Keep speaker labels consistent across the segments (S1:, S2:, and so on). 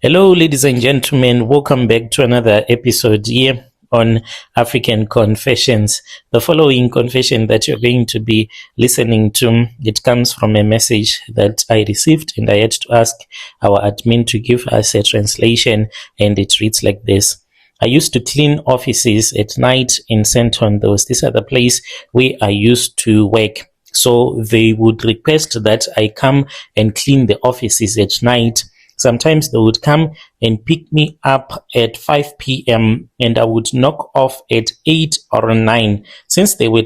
S1: Hello, ladies and gentlemen. Welcome back to another episode here on African Confessions. The following confession that you're going to be listening to, it comes from a message that I received, and I had to ask our admin to give us a translation, and it reads like this. I used to clean offices at night in Centon. These are the place where I used to work. So they would request that I come and clean the offices at night. Sometimes they would come and pick me up at 5 p.m. and I would knock off at 8 or 9. Since they were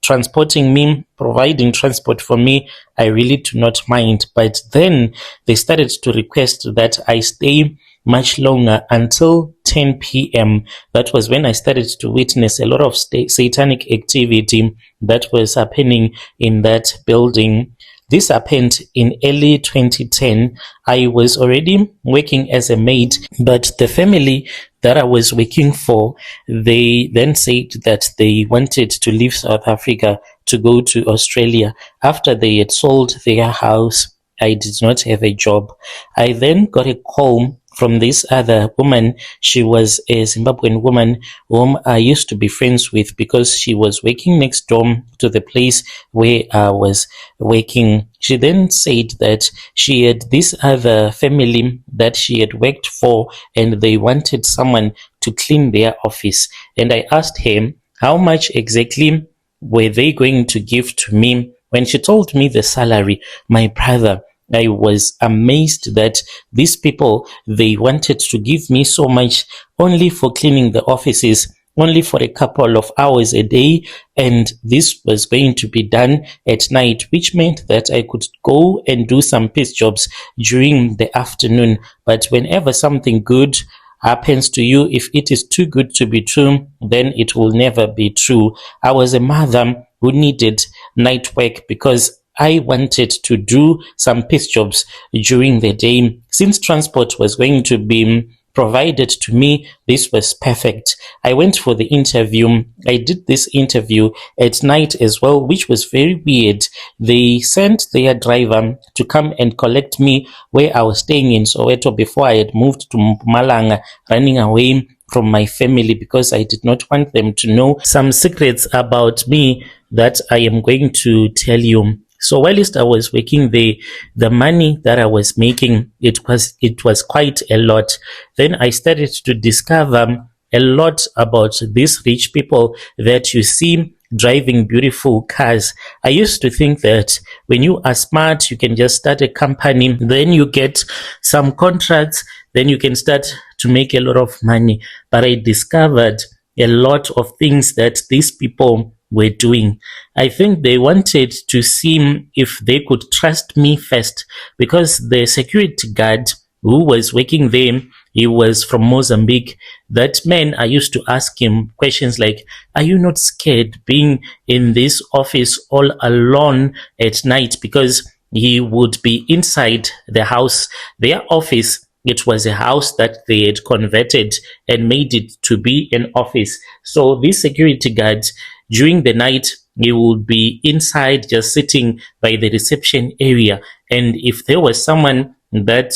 S1: transporting me, providing transport for me, I really do not mind. But then they started to request that I stay much longer until 10 p.m. That was when I started to witness a lot of satanic activity that was happening in that building. This happened in early 2010. I was already working as a maid, but the family that I was working for, they then said that they wanted to leave South Africa to go to Australia. After they had sold their house, I did not have a job. I then got a call from this other woman. She was a Zimbabwean woman whom I used to be friends with because she was working next door to the place where I was working. She then said that she had this other family that she had worked for and they wanted someone to clean their office. And I asked her, how much exactly were they going to give to me? When she told me the salary, my brother, I was amazed that these people, they wanted to give me so much only for cleaning the offices, only for a couple of hours a day. And this was going to be done at night, which meant that I could go and do some piece jobs during the afternoon. But whenever something good happens to you, if it is too good to be true, then it will never be true. I was a mother who needed night work because I wanted to do some piece jobs during the day. Since transport was going to be provided to me, this was perfect. I went for the interview. I did this interview at night as well, which was very weird. They sent their driver to come and collect me where I was staying in Soweto before I had moved to Mpumalanga, running away from my family because I did not want them to know some secrets about me that I am going to tell you. So whilst I was working there, the money that I was making, it was quite a lot. Then I started to discover a lot about these rich people that you see driving beautiful cars. I used to think that when you are smart, you can just start a company, then you get some contracts, then you can start to make a lot of money. But I discovered a lot of things that these people were doing. I think they wanted to see if they could trust me first, because the security guard who was working there, he was from Mozambique. That man, I used to ask him questions like, are you not scared being in this office all alone at night? Because he would be inside the house, their office. It was a house that they had converted and made it to be an office. So this security guard, during the night, he would be inside just sitting by the reception area. And if there was someone that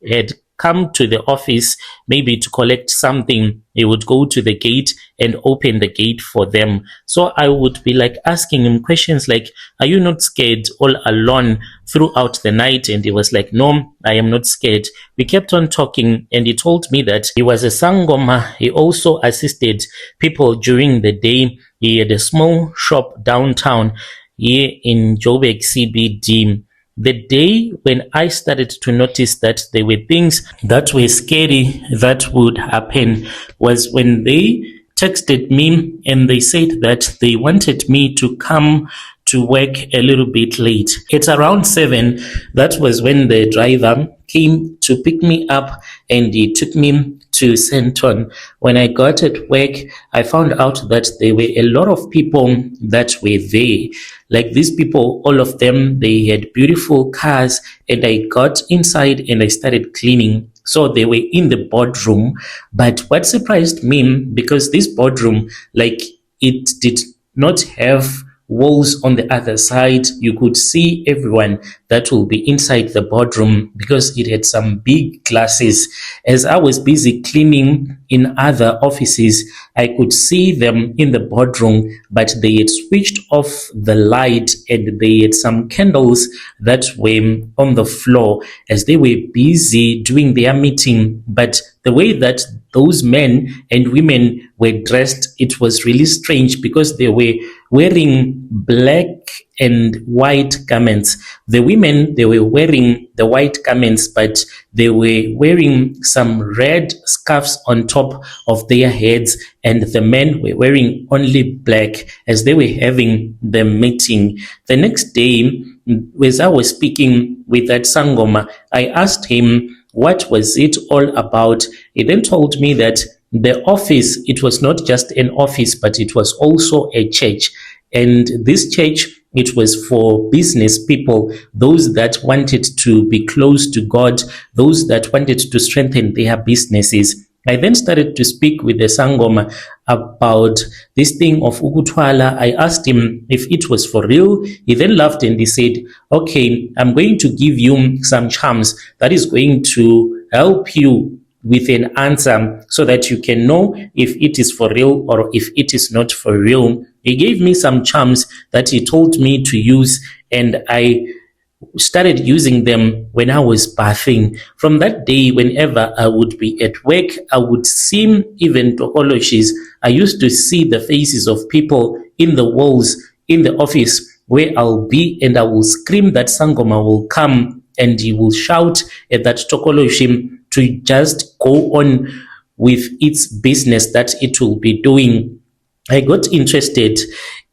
S1: had come to the office, maybe to collect something, he would go to the gate and open the gate for them. So I would be like asking him questions like, are you not scared all alone throughout the night? And he was like, no, I am not scared. We kept on talking and he told me that he was a sangoma. He also assisted people during the day. He had a small shop downtown here in Joburg CBD. The day when I started to notice that there were things that were scary that would happen was when they texted me and they said that they wanted me to come to work a little bit late. It's around 7. That was when the driver came to pick me up and he took me to Centon. When I got at work, I found out that there were a lot of people that were there. Like these people, all of them, they had beautiful cars, and I got inside and I started cleaning. So they were in the boardroom. But what surprised me, because this boardroom, like, it did not have walls on the other side. You could see everyone that will be inside the boardroom because it had some big glasses. As I was busy cleaning in other offices, I could see them in the boardroom, but they had switched off the light and they had some candles that were on the floor as they were busy doing their meeting. But the way that those men and women were dressed, it was really strange because they were wearing black and white garments. The women, they were wearing the white garments, but they were wearing some red scarves on top of their heads, and the men were wearing only black as they were having the meeting. The next day, as I was speaking with that Sangoma, I asked him what was it all about. He then told me that the office, it was not just an office, but it was also a church. And this church, it was for business people, those that wanted to be close to God, those that wanted to strengthen their businesses. I then started to speak with the Sangoma about this thing of Ukutwala. I asked him if it was for real. He then laughed and he said, okay, I'm going to give you some charms that is going to help you with an answer so that you can know if it is for real or if it is not for real. He gave me some charms that he told me to use, and I started using them when I was bathing. From that day, whenever I would be at work, I would see even topologies. I used to see the faces of people in the walls in the office where I'll be, and I will scream that Sangoma will come and he will shout at that topology to just go on with its business that it will be doing. I got interested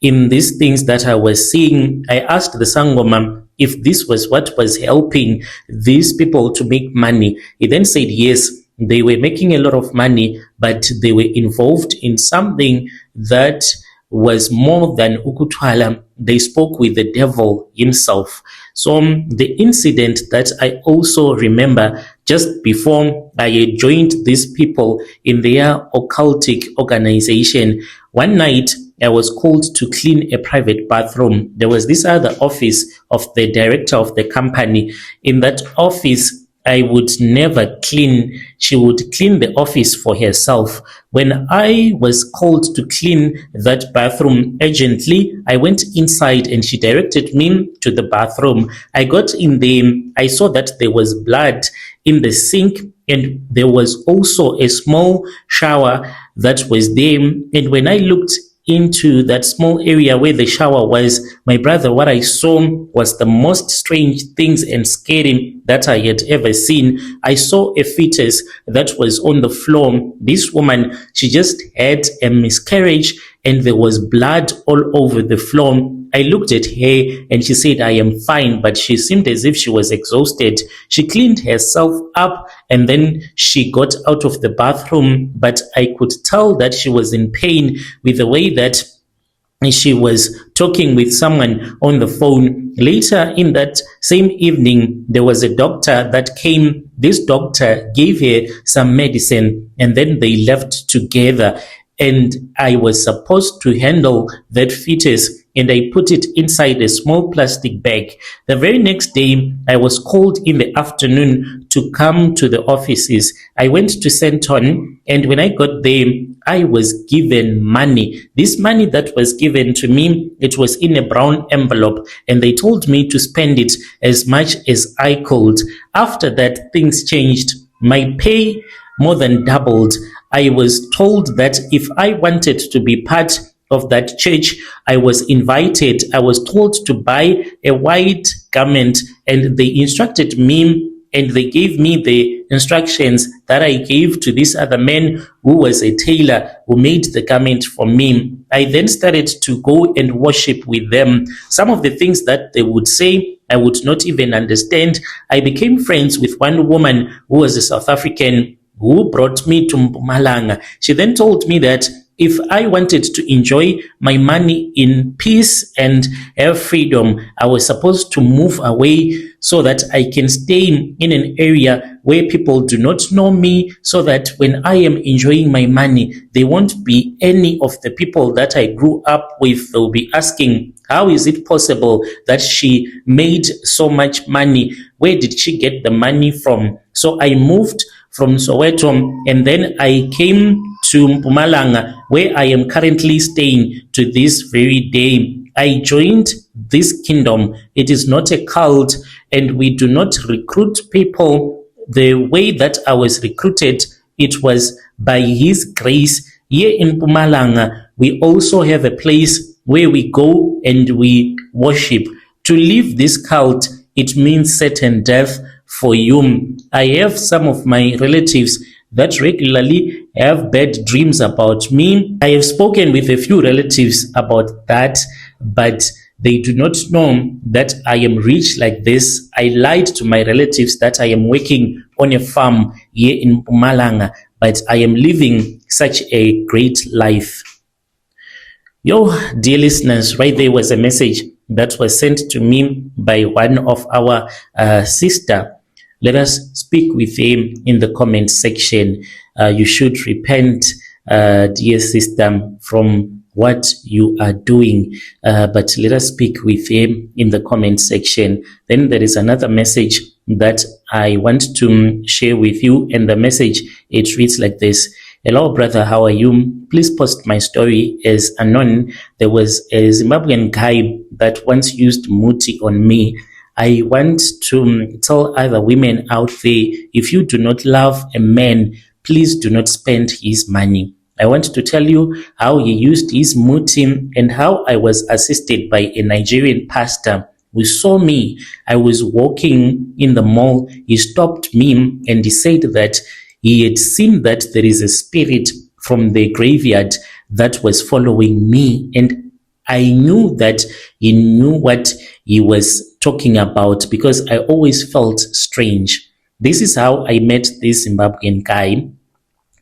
S1: in these things that I was seeing. I asked the Sangoma if this was what was helping these people to make money. He then said yes, they were making a lot of money, but they were involved in something that was more than Ukutwala. They spoke with the devil himself. So the incident that I also remember just before I joined these people in their occultic organization, one night I was called to clean a private bathroom. There was this other office of the director of the company. In that office, I would never clean. She would clean the office for herself. When I was called to clean that bathroom urgently, I went inside and she directed me to the bathroom. I got in there. I saw that there was blood in the sink and there was also a small shower that was there. And when I looked into that small area where the shower was, my brother, what I saw was the most strange things and scary that I had ever seen. I saw a fetus that was on the floor. This woman, she just had a miscarriage and there was blood all over the floor. I looked at her and she said, I am fine, but she seemed as if she was exhausted. She cleaned herself up and then she got out of the bathroom, but I could tell that she was in pain with the way that she was talking with someone on the phone. Later in that same evening, there was a doctor that came. This doctor gave her some medicine and then they left together. And I was supposed to handle that fetus and I put it inside a small plastic bag. The very next day, I was called in the afternoon to come to the offices. I went to Centon, and when I got there, I was given money. This money that was given to me, it was in a brown envelope, and they told me to spend it as much as I could. After that, things changed. My pay more than doubled. I was told that if I wanted to be part of that church, I was invited. I was told to buy a white garment, and they instructed me and they gave me the instructions that I gave to this other man who was a tailor who made the garment for me. I then started to go and worship with them. Some of the things that they would say, I would not even understand. I became friends with one woman who was a South African who brought me to Mpumalanga. She then told me that If I wanted to enjoy my money in peace and have freedom, I was supposed to move away so that I can stay in an area where people do not know me, so that when I am enjoying my money, there won't be any of the people that I grew up with. They'll be asking, how is it possible that she made so much money? Where did she get the money from? So I moved from Soweto, and then I came to Mpumalanga, where I am currently staying to this very day. I joined this kingdom. It is not a cult, and we do not recruit people the way that I was recruited. It was by His grace. Here in Mpumalanga, we also have a place where we go and we worship. To leave this cult, it means certain death for you. I have some of my relatives that regularly have bad dreams about me. I have spoken with a few relatives about that, but they do not know that I am rich like this. I lied to my relatives that I am working on a farm here in Mpumalanga, but I am living such a great life. Yo, dear listeners, right there was a message that was sent to me by one of our sister. Let us speak with him in the comment section. You should repent, dear sister, from what you are doing. But let us speak with him in the comment section. Then there is another message that I want to share with you. And the message, it reads like this. Hello, brother, how are you? Please post my story as anon. There was a Zimbabwean guy that once used muti on me. I want to tell other women out there, if you do not love a man, please do not spend his money. I want to tell you how he used his muti and how I was assisted by a Nigerian pastor who saw me. I was walking in the mall. He stopped me and he said that he had seen that there is a spirit from the graveyard that was following me, and I knew that he knew what he was talking about because I always felt strange. This is how I met this Zimbabwean guy.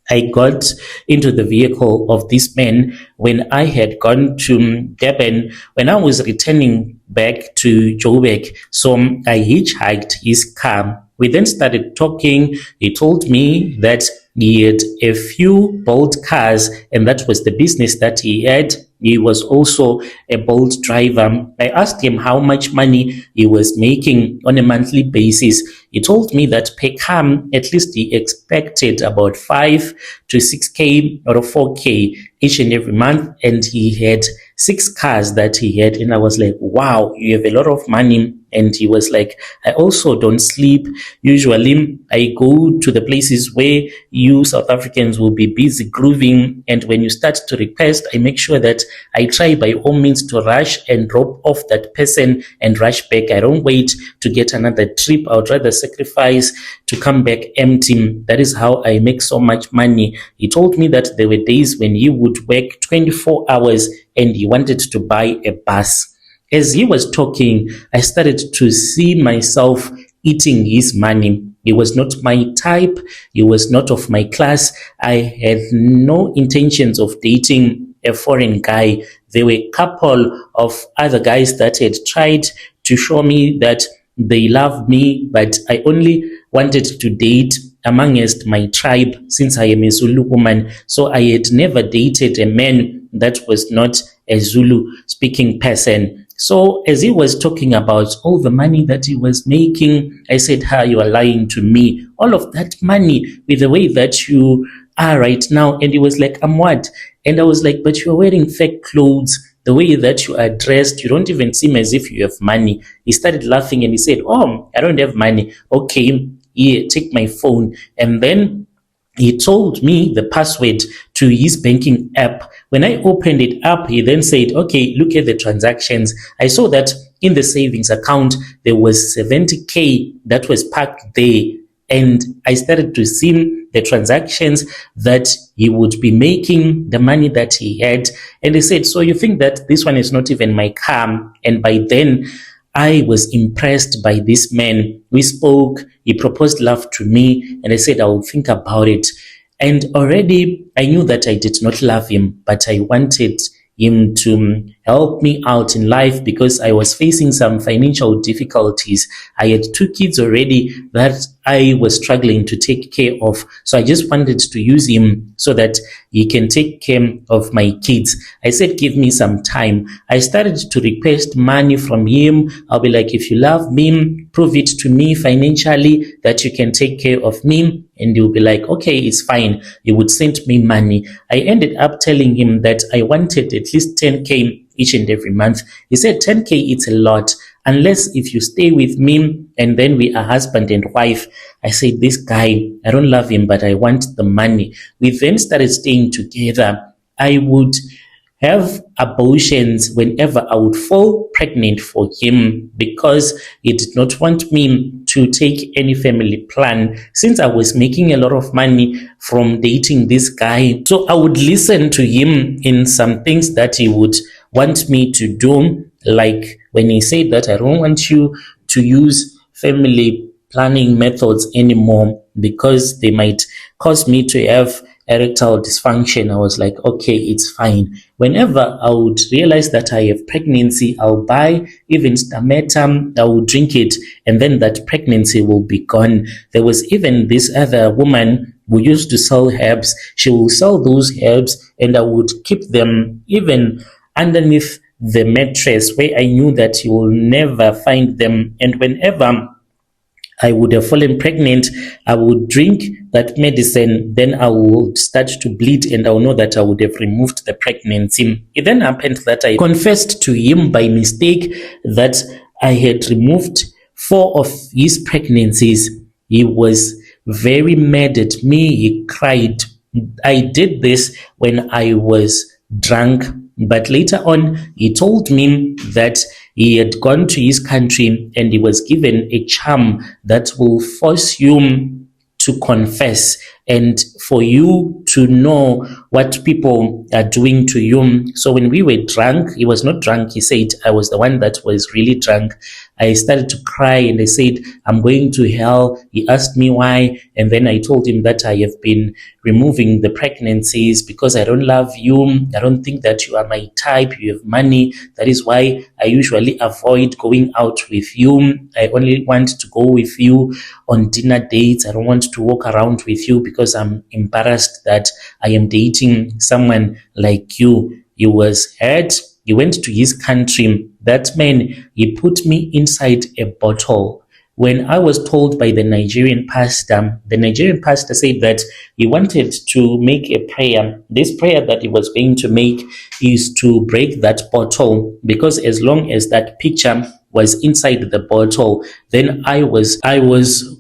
S1: I got into the vehicle of this man when I had gone to Durban, when I was returning back to Joburg. So I hitchhiked his car. We then started talking. He told me that he had a few Bolt cars, and that was the business that he had. He was also a Bolt driver. I asked him how much money he was making on a monthly basis. He told me that per car, at least he expected about 5 to 6K or 4K each and every month. And he had 6 cars that he had. And I was like, wow, you have a lot of money. And he was like, I also don't sleep. Usually I go to the places where you South Africans will be busy grooving. And when you start to request, I make sure that I try by all means to rush and drop off that person and rush back. I don't wait to get another trip. I would rather sacrifice to come back empty. That is how I make so much money. He told me that there were days when he would work 24 hours and he wanted to buy a bus. As he was talking, I started to see myself eating his money. He was not my type. He was not of my class. I had no intentions of dating a foreign guy. There were a couple of other guys that had tried to show me that they love me, but I only wanted to date amongst my tribe since I am a Zulu woman. So I had never dated a man that was not a Zulu speaking person. So as he was talking about all the money that he was making, I said, you are lying to me. All of that money with the way that you are right now. And he was like, I'm what? And I was like, but you're wearing fake clothes. The way that you are dressed, you don't even seem as if you have money. He started laughing and he said, oh, I don't have money. Okay, here, take my phone. And then he told me the password to his banking app. When I opened it up, he then said, okay, look at the transactions. I saw that in the savings account, there was 70K that was parked there. And I started to see the transactions that he would be making, the money that he had. And he said, so you think that this one is not even my car? And by then, I was impressed by this man. We spoke, he proposed love to me, and I said, I will think about it. And already I knew that I did not love him, but I wanted him to help me out in life because I was facing some financial difficulties. I had 2 kids already that I was struggling to take care of. So I just wanted to use him so that he can take care of my kids. I said, give me some time. I started to request money from him. I'll be like, if you love me, prove it to me financially that you can take care of me. And he'll be like, okay, it's fine. He would send me money. I ended up telling him that I wanted at least 10K each and every month. He said 10K, it's a lot. Unless if you stay with me and then we are husband and wife. I said, this guy, I don't love him, but I want the money. We then started staying together. I would have abortions whenever I would fall pregnant for him because he did not want me to take any family plan since I was making a lot of money from dating this guy. So I would listen to him in some things that he would want me to do, like when he said that I don't want you to use family planning methods anymore because they might cause me to have erectile dysfunction. I was like, okay, it's fine. Whenever I would realize that I have pregnancy, I'll buy even Stametam, I will drink it, and then that pregnancy will be gone. There was even this other woman who used to sell herbs. She will sell those herbs, and I would keep them even underneath the mattress where I knew that you will never find them. And whenever I would have fallen pregnant, I would drink that medicine, then I would start to bleed and I will know that I would have removed the pregnancy. It then happened that I confessed to him by mistake that I had removed 4 of his pregnancies. He was very mad at me. He cried. I did this when I was drunk, but later on he told me that he had gone to his country and he was given a charm that will force you to confess and for you to know what people are doing to you. So when we were drunk, he was not drunk, he said, I was the one that was really drunk. I started to cry and I said, I'm going to hell. He asked me why, and then I told him that I have been removing the pregnancies because I don't love you. I don't think that you are my type. You have money. That is why I usually avoid going out with you. I only want to go with you on dinner dates. I don't want to walk around with you because I'm embarrassed that I am dating someone like you. He was hurt. He went to his country. That man, he put me inside a bottle. When I was told by the Nigerian pastor said that he wanted to make a prayer. This prayer that he was going to make is to break that bottle, because as long as that picture was inside the bottle, then I was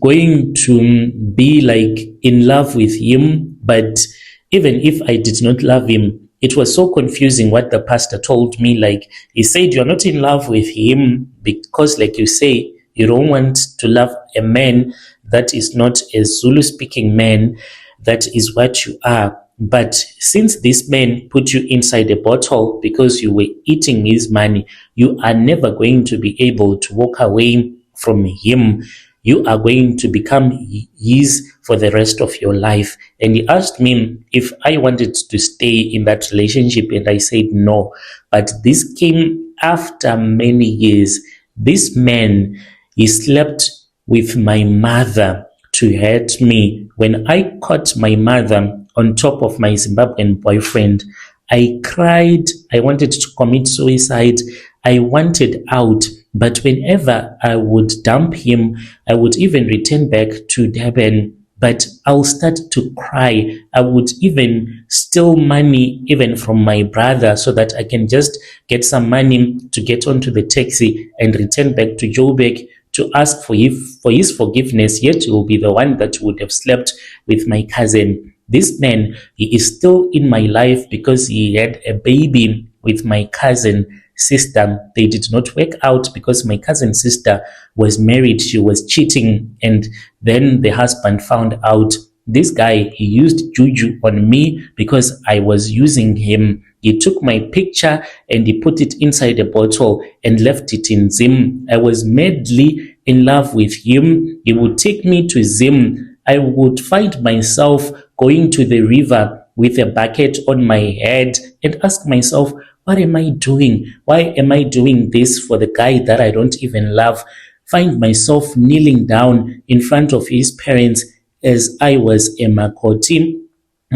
S1: going to be like in love with him. But even if I did not love him, it was so confusing what the pastor told me. Like, he said, you're not in love with him because, like you say, you don't want to love a man that is not a Zulu speaking man. That is what you are. But since this man put you inside a bottle because you were eating his money, you are never going to be able to walk away from him. You are going to become his for the rest of your life. And he asked me if I wanted to stay in that relationship, and I said no. But this came after many years. This man, he slept with my mother to hurt me. When I caught my mother on top of my Zimbabwean boyfriend, I cried. I wanted to commit suicide. I wanted out. But whenever I would dump him, I would even return back to Durban, but I'll start to cry. I would even steal money even from my brother so that I can just get some money to get onto the taxi and return back to Joburg to ask for his forgiveness, yet he will be the one that would have slept with my cousin. This man, he is still in my life because he had a baby with my cousin sister. They did not work out because my cousin's sister was married. She was cheating, and then the husband found out. This guy, he used juju on me because I was using him. He took my picture and he put it inside a bottle and left it in Zim. I was madly in love with him. He would take me to Zim. I would find myself going to the river with a bucket on my head and ask myself, what am I doing? Why am I doing this for the guy that I don't even love? Find myself kneeling down in front of his parents as I was a Makoti,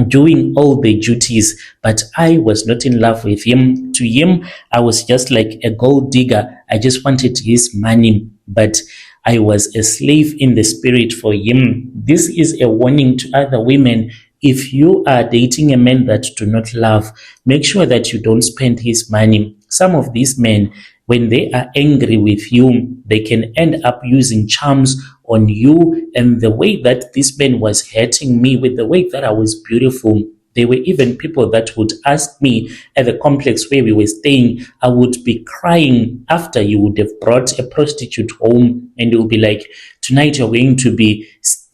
S1: doing all the duties, but I was not in love with him. To him, I was just like a gold digger. I just wanted his money, but I was a slave in the spirit for him. This is a warning to other women. If you are dating a man that do not love, make sure that you don't spend his money. Some of these men, when they are angry with you, they can end up using charms on you. And the way that this man was hurting me with the way that I was beautiful, there were even people that would ask me at the complex where we were staying, I would be crying after you would have brought a prostitute home, and it would be like, tonight you're going to be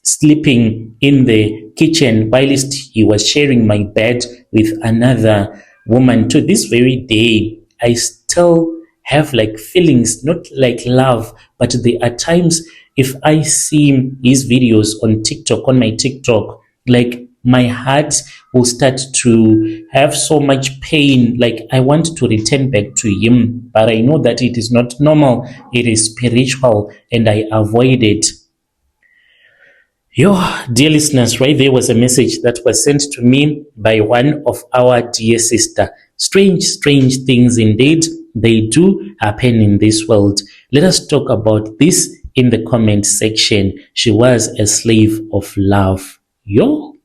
S1: sleeping in the kitchen whilst he was sharing my bed with another woman. To this very day, I still have like feelings, not like love, but there are times if I see his videos on TikTok, on my TikTok, like my heart will start to have so much pain. Like I want to return back to him, but I know that it is not normal. It is spiritual, and I avoid it. Yo, dear listeners, right there was a message that was sent to me by one of our dear sister. Strange, strange things indeed. They do happen in this world. Let us talk about this in the comment section. She was a slave of love. Yo.